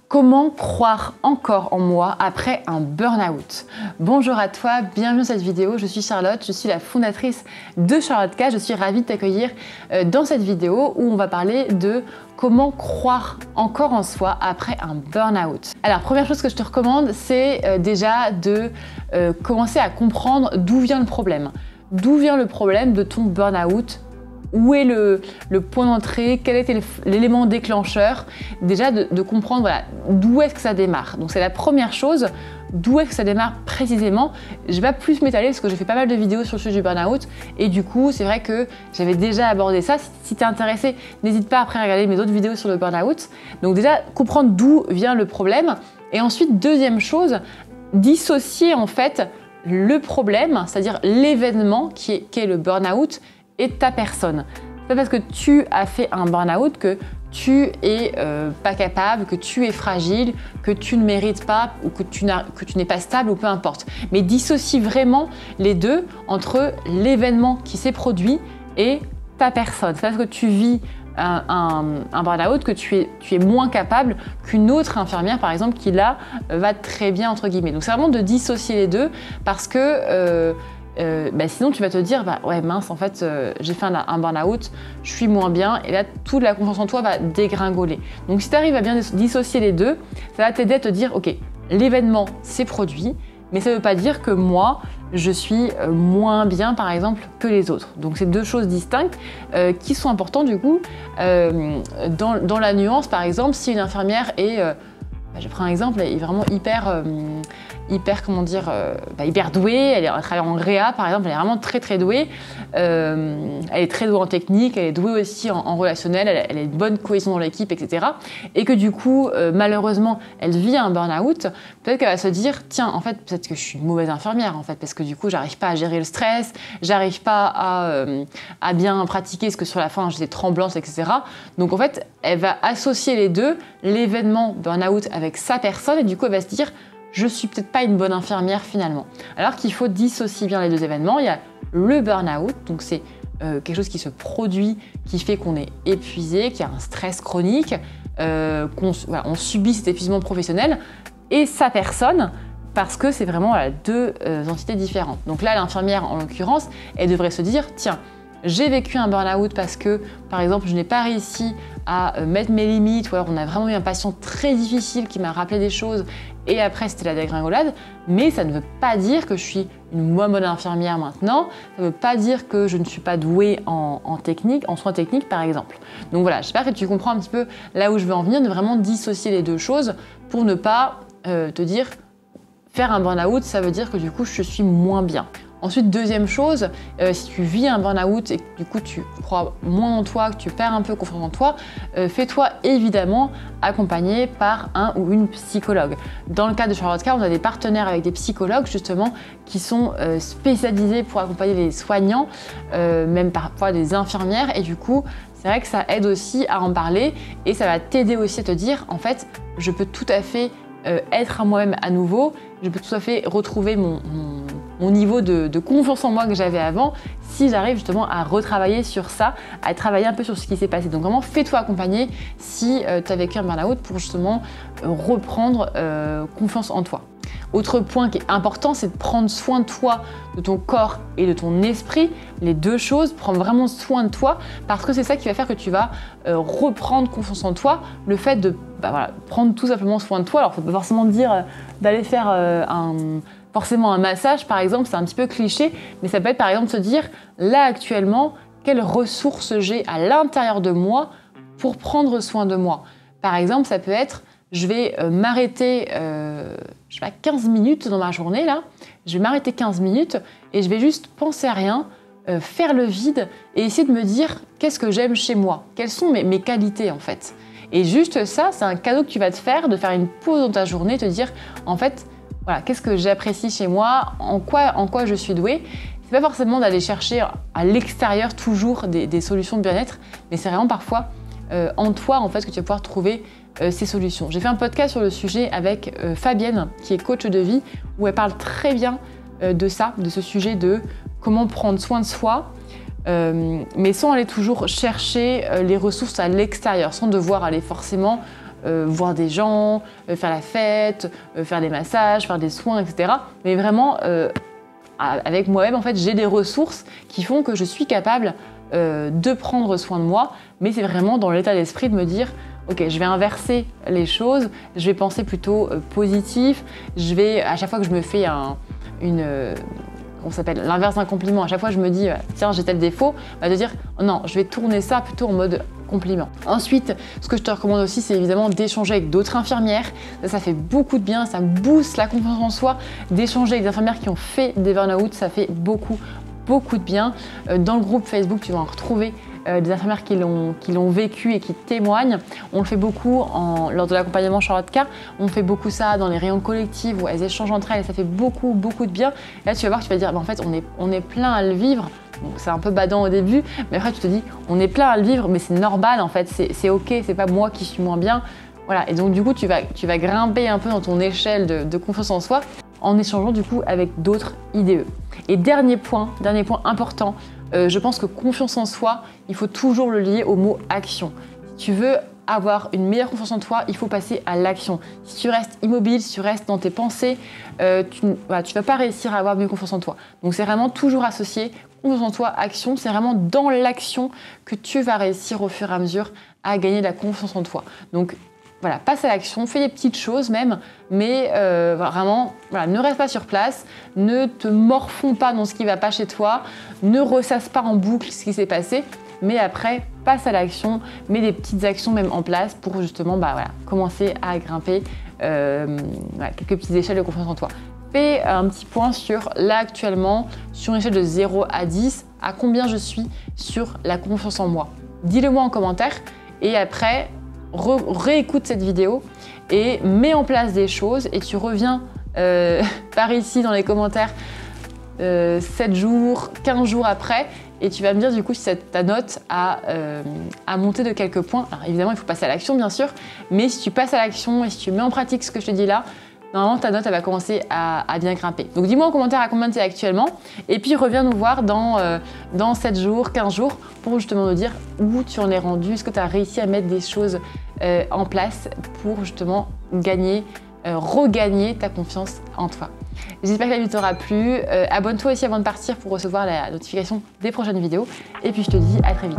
Comment croire encore en moi après un burn-out? Bonjour à toi, bienvenue dans cette vidéo, je suis Charlotte, je suis la fondatrice de Charlotte K. Je suis ravie de t'accueillir dans cette vidéo où on va parler de comment croire encore en soi après un burn-out. Alors, première chose que je te recommande, c'est déjà de commencer à comprendre d'où vient le problème. D'où vient le problème de ton burn-out? Où est le point d'entrée? Quel était l'élément déclencheur? Déjà de comprendre voilà, d'où est-ce que ça démarre. Donc c'est la première chose, d'où est-ce que ça démarre précisément. Je vais pas plus m'étaler parce que j'ai fait pas mal de vidéos sur le sujet du burn-out et du coup c'est vrai que j'avais déjà abordé ça. Si tu es intéressé, n'hésite pas après à regarder mes autres vidéos sur le burn-out. Donc déjà comprendre d'où vient le problème et ensuite deuxième chose, dissocier en fait le problème, c'est-à-dire l'événement qui est le burn-out et ta personne. C'est pas parce que tu as fait un burn-out que tu es pas capable, que tu es fragile, que tu ne mérites pas ou que tu n'es pas stable ou peu importe. Mais dissocie vraiment les deux entre l'événement qui s'est produit et ta personne. C'est parce que tu vis un burn-out que tu es moins capable qu'une autre infirmière par exemple qui là va très bien entre guillemets. Donc c'est vraiment de dissocier les deux parce que sinon tu vas te dire ouais mince en fait j'ai fait un burn-out, je suis moins bien et là toute la confiance en toi va dégringoler. Donc si tu arrives à bien dissocier les deux, ça va t'aider à te dire ok, l'événement s'est produit mais ça ne veut pas dire que moi je suis moins bien par exemple que les autres. Donc c'est deux choses distinctes qui sont importantes du coup dans la nuance. Par exemple si une infirmière est je prends un exemple, elle est vraiment hyper douée, elle travaille en réa par exemple, elle est vraiment très douée, elle est très douée en technique, elle est douée aussi en relationnel, elle a une bonne cohésion dans l'équipe, etc. Et que du coup, malheureusement, elle vit un burn-out, peut-être qu'elle va se dire, tiens, en fait, peut-être que je suis une mauvaise infirmière, en fait, parce que du coup, j'arrive pas à gérer le stress, j'arrive pas à bien pratiquer, parce que sur la fin, j'étais tremblante, etc. Donc en fait, elle va associer les deux, l'événement burn-out avec sa personne, et du coup, elle va se dire, je suis peut-être pas une bonne infirmière finalement. Alors qu'il faut dissocier bien les deux événements. Il y a le burn-out, donc c'est quelque chose qui se produit, qui fait qu'on est épuisé, qu'il y a un stress chronique, on subit cet épuisement professionnel, et sa personne, parce que c'est vraiment deux entités différentes. Donc là, l'infirmière, en l'occurrence, elle devrait se dire, tiens, j'ai vécu un burn-out parce que, par exemple, je n'ai pas réussi à mettre mes limites, ou alors on a vraiment eu un patient très difficile qui m'a rappelé des choses et après c'était la dégringolade, mais ça ne veut pas dire que je suis une moins bonne infirmière maintenant, ça ne veut pas dire que je ne suis pas douée en technique, en soins techniques par exemple. Donc voilà, j'espère que tu comprends un petit peu là où je veux en venir, de vraiment dissocier les deux choses pour ne pas te dire faire un burn-out, ça veut dire que du coup je suis moins bien. Ensuite, deuxième chose, si tu vis un burn-out et que du coup tu crois moins en toi, que tu perds un peu confiance en toi, fais-toi évidemment accompagner par un ou une psychologue. Dans le cas de Charlotte K, on a des partenaires avec des psychologues justement qui sont spécialisés pour accompagner les soignants, même parfois des infirmières, et du coup c'est vrai que ça aide aussi à en parler et ça va t'aider aussi à te dire en fait je peux tout à fait être à moi-même à nouveau, je peux tout à fait retrouver mon niveau de confiance en moi que j'avais avant si j'arrive justement à retravailler sur ça, à travailler un peu sur ce qui s'est passé. Donc vraiment, fais-toi accompagner si tu as vécu un burn-out pour justement reprendre confiance en toi. Autre point qui est important, c'est de prendre soin de toi, de ton corps et de ton esprit. Les deux choses, prends vraiment soin de toi parce que c'est ça qui va faire que tu vas reprendre confiance en toi. Le fait de prendre tout simplement soin de toi, alors ça ne veut pas forcément dire d'aller faire forcément un massage par exemple, c'est un petit peu cliché, mais ça peut être par exemple se dire là actuellement, quelles ressources j'ai à l'intérieur de moi pour prendre soin de moi. Par exemple, ça peut être je vais m'arrêter 15 minutes dans ma journée là, je vais m'arrêter 15 minutes et je vais juste penser à rien, faire le vide et essayer de me dire qu'est-ce que j'aime chez moi, quelles sont mes qualités en fait. Et juste ça, c'est un cadeau que tu vas te faire, de faire une pause dans ta journée, te dire en fait, voilà, qu'est-ce que j'apprécie chez moi, en quoi je suis douée. C'est pas forcément d'aller chercher à l'extérieur toujours des solutions de bien-être, mais c'est vraiment parfois en toi en fait que tu vas pouvoir trouver ces solutions. J'ai fait un podcast sur le sujet avec Fabienne, qui est coach de vie, où elle parle très bien de ça, de ce sujet de comment prendre soin de soi, mais sans aller toujours chercher les ressources à l'extérieur, sans devoir aller forcément voir des gens, faire la fête, faire des massages, faire des soins, etc. Mais vraiment, avec moi-même, en fait, j'ai des ressources qui font que je suis capable de prendre soin de moi, mais c'est vraiment dans l'état d'esprit de me dire ok, je vais inverser les choses, je vais penser plutôt positif, je vais, à chaque fois que je me fais on s'appelle l'inverse d'un compliment, à chaque fois je me dis tiens j'ai tel défaut, de dire non, je vais tourner ça plutôt en mode compliment. Ensuite, ce que je te recommande aussi, c'est évidemment d'échanger avec d'autres infirmières. Ça fait beaucoup de bien, ça booste la confiance en soi. D'échanger avec des infirmières qui ont fait des burn-out, ça fait beaucoup de bien. Dans le groupe Facebook, tu vas en retrouver des infirmières qui l'ont vécu et qui témoignent. On le fait beaucoup lors de l'accompagnement Charlotte K. On fait beaucoup ça dans les rayons collectifs où elles échangent entre elles et ça fait beaucoup de bien. Et là, tu vas voir, tu vas dire, en fait, on est plein à le vivre. Bon, c'est un peu badant au début, mais après, tu te dis, on est plein à le vivre, mais c'est normal, en fait, c'est ok, c'est pas moi qui suis moins bien. Voilà, et donc du coup, tu vas grimper un peu dans ton échelle de confiance en soi en échangeant du coup avec d'autres IDE. Et dernier point important, je pense que confiance en soi, il faut toujours le lier au mot action. Si tu veux avoir une meilleure confiance en toi, il faut passer à l'action. Si tu restes immobile, si tu restes dans tes pensées, tu ne vas pas réussir à avoir mieux confiance en toi. Donc c'est vraiment toujours associé, confiance en toi, action. C'est vraiment dans l'action que tu vas réussir au fur et à mesure à gagner de la confiance en toi. Donc voilà, passe à l'action, fais des petites choses même, mais vraiment, voilà, ne reste pas sur place, ne te morfonds pas dans ce qui ne va pas chez toi, ne ressasse pas en boucle ce qui s'est passé, mais après, passe à l'action, mets des petites actions même en place pour justement commencer à grimper quelques petites échelles de confiance en toi. Fais un petit point sur là actuellement, sur une échelle de 0 à 10, à combien je suis sur la confiance en moi. Dis-le moi en commentaire et après, réécoute cette vidéo et mets en place des choses et tu reviens par ici dans les commentaires 7 jours, 15 jours après et tu vas me dire du coup si ta note a monté de quelques points. Alors évidemment il faut passer à l'action bien sûr, mais si tu passes à l'action et si tu mets en pratique ce que je te dis là, normalement ta note elle va commencer à bien grimper. Donc dis-moi en commentaire à combien tu es actuellement et puis reviens nous voir dans 7 jours, 15 jours pour justement nous dire où tu en es rendu, est-ce que tu as réussi à mettre des choses en place pour justement regagner ta confiance en toi. J'espère que la vidéo t'aura plu. Abonne-toi aussi avant de partir pour recevoir la notification des prochaines vidéos et puis je te dis à très vite.